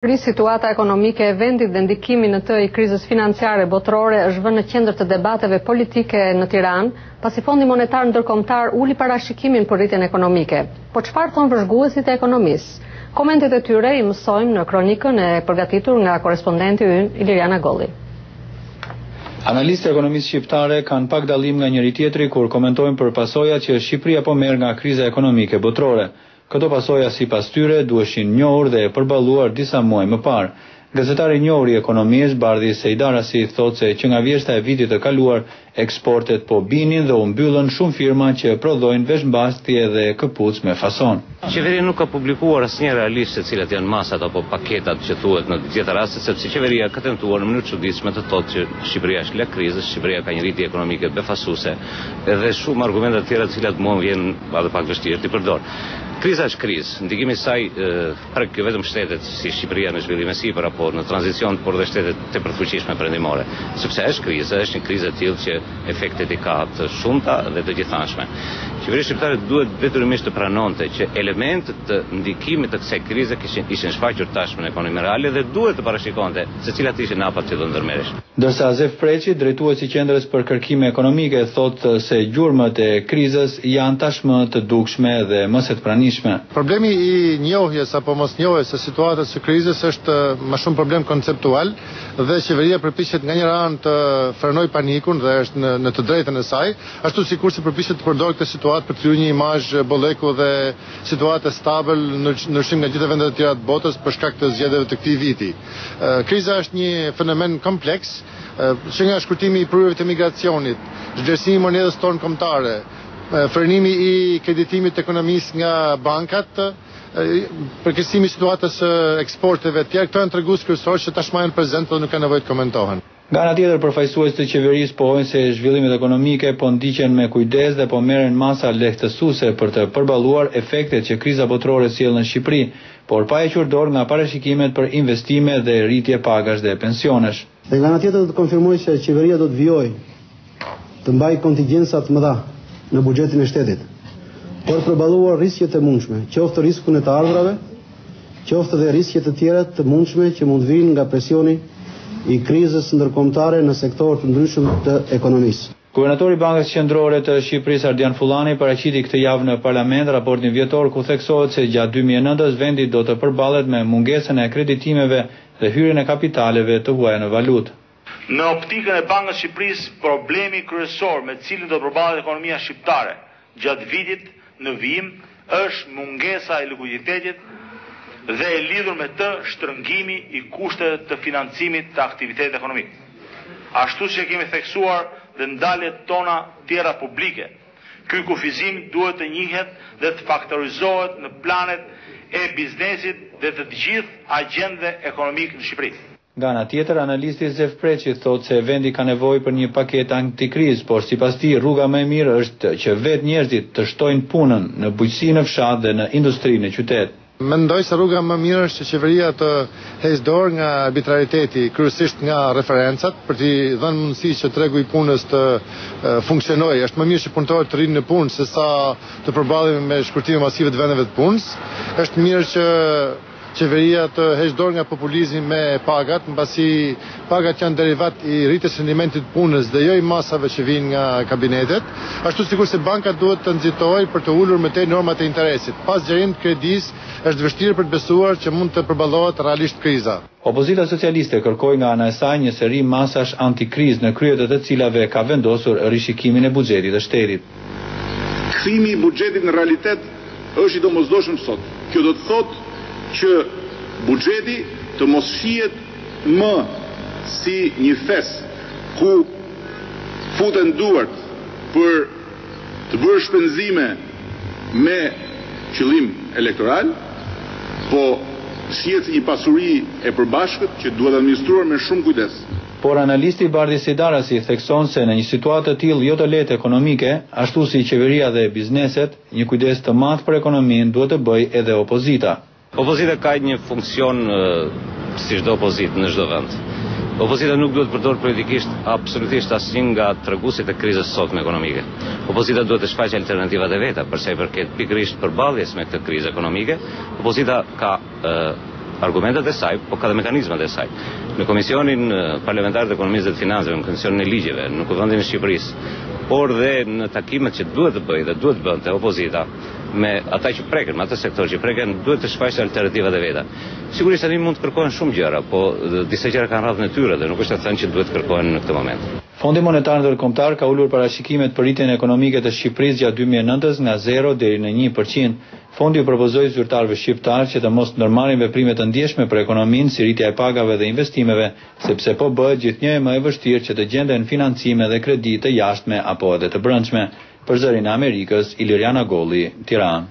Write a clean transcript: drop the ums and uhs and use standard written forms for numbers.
Situata ekonomike e vendit dhe ndikimi në të i krizës financiare botërore është vënë në qendër të debateve politike në Tiranë, pasi Fondi Monetar Ndërkombëtar uli parashikimin për rritjen ekonomike. Po çfarë thonë vëzhguesit e ekonomisë? Komentet e tyre i mësojmë në kronikën e përgatitur nga korespondenti ynë Iliriana Golli. Analistë ekonomisë shqiptare kanë pak dallim nga njëri tjetri kur komentojnë për pasojat që Shqipëria po merr nga kriza ekonomike botërore. Këto pasoja sipas tyre duheshin njohur dhe përballuar disa muaj më parë. Gazetari i njohur i ekonomisë Bardhi Sejdarasi thotë se që nga vjeshta e vitit të kaluar eksportet po binin dhe u mbyllën shumë firma që prodhojnë veshmbastje dhe këpucë me fason. Qeveria nuk ka publikuar asnjë realisht se cilat janë masat apo paketat që thuhet në të gjitha rastet, sepse qeveria ka tentuar në mënyrë të çuditshme të thotë që Shqipëria është larg krizës, Shqipëria ka një rritje ekonomike befasuese dhe shumë argumente të tjera të cilat mua vjen edhe pak vështirë të përdor. Kriza është krizë, ndikimi i saj prek jo vetëm shtetet si Shqipëria në zhvillim e sipër apo në tranzicion, por dhe shtetet të përfuqishme perëndimore. Sepse është krizë, është një krizë e tillë që efektet i ka të shumta dhe të gjithanshme. Qeveria shqiptare duhet detyrimisht të pranonte që elementet të ndikimit të kësaj krize ishin shfaqur tashmë në ekonominë reale dhe duhet të parashikonte se cilat ishin hapat që do ndërmerresh. Ndërsa Azef Preçi, drejtuesi i Qendrës për Kërkime Ekonomike, thotë se gjurmët e krizës janë tashmë të dukshme dhe mos e të pranishme. Problemi i njohjes apo mosnjohjes së situatës së krizës është më shumë problem konceptual dhe qeveria përpiqet nga një anë të frenojë panikun dhe është në të drejtën e saj, ashtu sikurse përpiqet të përdorë këtë situatë për të kryer një imazh bolleku dhe situatë stabil në ndryshim nga gjithë vendet e tjera të botës për shkak të zgjedhjeve të këtij viti. Kriza është një fenomen kompleks që nga shkurtimi i prurjeve të migracionit, zhvlerësimi i monedhës tonë kombëtare, frenimi i kreditimit të ekonomisë nga bankat, përkeqësimi i situatës së eksporteve të tjera, këto janë tregues kryesorë që tashmë janë prezente dhe nuk ka nevojë të komentohen. Nga ana tjetër, përfaqësuesit të qeverisë pohojnë se zhvillimet ekonomike po ndiqen me kujdes dhe po merren masa lehtësuese për të përballuar efektet që kriza botërore sjell në Shqipëri, por pa hequr dorë nga parashikimet për investime dhe rritje pagash dhe pensionesh. Dhe nga ana tjetër do të konfirmoj se qeveria do të vijojë të mbajë kontingjenca të mëdha në buxhetin e shtetit, por përballuar rrezikët e mundshme, qoftë rrezikun e të ardhrave, qoftë dhe rreziqet të tjera të mundshme që mund vinë nga presioni i krizës ndërkombëtare në sektor të ndryshëm të ekonomisë. Guvernatori i Bankës Qendrore të Shqipërisë Ardian Fullani paraqiti këtë javë në parlament raportin vjetor ku theksohet se gjatë 2009-s vendi do të përballet me mungesën e kreditimeve dhe hyrjen e kapitaleve të huaja në valutë. Në optikën e Bankës Shqipërisë, problemi kryesor me cilin do të përballet ekonomia shqiptare gjatë vitit në vijim është mungesa e likwiditetit dhe e lidhur me të shtrëngimi i kushteve të financimit të aktivitetit ekonomik. Ashtu që kemi theksuar dhe ndaljet tona tjera publike, ky kufizim duhet të njihet dhe të faktorizohet në planet e biznesit dhe të gjithë agjendave ekonomike në Shqipëri. Nga ana tjetër, analisti Zef Preçi thotë se vendi ka nevojë për një paketë antikrizë, por sipas tij rruga më e mirë është që vetë njerëzit të shtojnë punën në bujqësi në fshat dhe në industrinë e qytetit. Mendoj se rruga më mirë është që qeveria të heqë dorë nga arbitrariteti, kryesisht nga referencat, për t'i dhënë mundësi që tregu i punës të funksionojë. Është më mirë që punëtorët të rinë në punë se sa të përballemi me shkurtime masive të vendeve të punës. Është mirë që qeveria të heqë dorë nga populizmi me pagat, mbasi pagat janë derivat i rritjes së rendimentit të punës dhe jo i masave që vijnë nga kabinetet, ashtu sikurse bankat duhet të nxitojnë për të ulur më tej normat e interesit. Pas gjerimit të kredisë është vështirë për të besuar që mund të përballohet realisht kriza. Opozita socialiste kërkoi nga ana e saj një seri masash antikrizë në krye të cilave ka vendosur rishikimin e buxhetit të shtetit. Kthimi i buxhetit në realitet është i domosdoshëm sot. Kjo do të thotë që buxheti të mos shihet më si një fes ku futen duart për të bërë shpenzime me qëllim elektoral, po shihet si një pasuri e përbashkët që duhet administruar me shumë kujdes. Por analisti Bardhi Sejdarasi thekson se në një situatë të tillë jo të lehtë ekonomike, ashtu si qeveria dhe bizneset, një kujdes të madh për ekonominë duhet të bëjë edhe opozita. Opozita ka një funksion si çdo opozitë në çdo vend. Opozita nuk duhet përdorur politikisht absolutisht asnjë nga treguesit e krizës sotme ekonomike. Opozita duhet të shfaqë alternativat e veta për sa i përket pikërisht përballjes me këtë krizë ekonomike. Opozita ka argumentet e saj, po ka dhe mekanizmat e saj. Në Komisionin Parlamentar të Ekonomisë dhe të Financave, në Komisionin e Ligjeve, në Kuvendin e Shqipërisë, por dhe në takimet që duhet të bëjë dhe duhet të bënte opozita me ata që preken, me atë sektor që preken, duhet të shfaqë alternativat e veta. Sigurisht tani mund të kërkohen shumë gjëra, po disa gjëra kanë rradhën e tyre dhe nuk është të thënë që duhet të kërkohen në këtë moment. Fondi Monetar Ndërkombëtar ka ulur parashikimet për rritjen ekonomike të Shqipërisë gjatë 2009 nga 0 deri në 1%. Fondi u propozoi zyrtarëve shqiptar që të mos ndërmarrin veprime të ndjeshme për ekonominë si rritja e pagave dhe investimeve, sepse po bëhet gjithnjë më e vështirë që të gjenden financime dhe kredi të jashtme apo edhe të brendshme. Për Zërin e Amerikës, Iliriana Golli, Tiranë.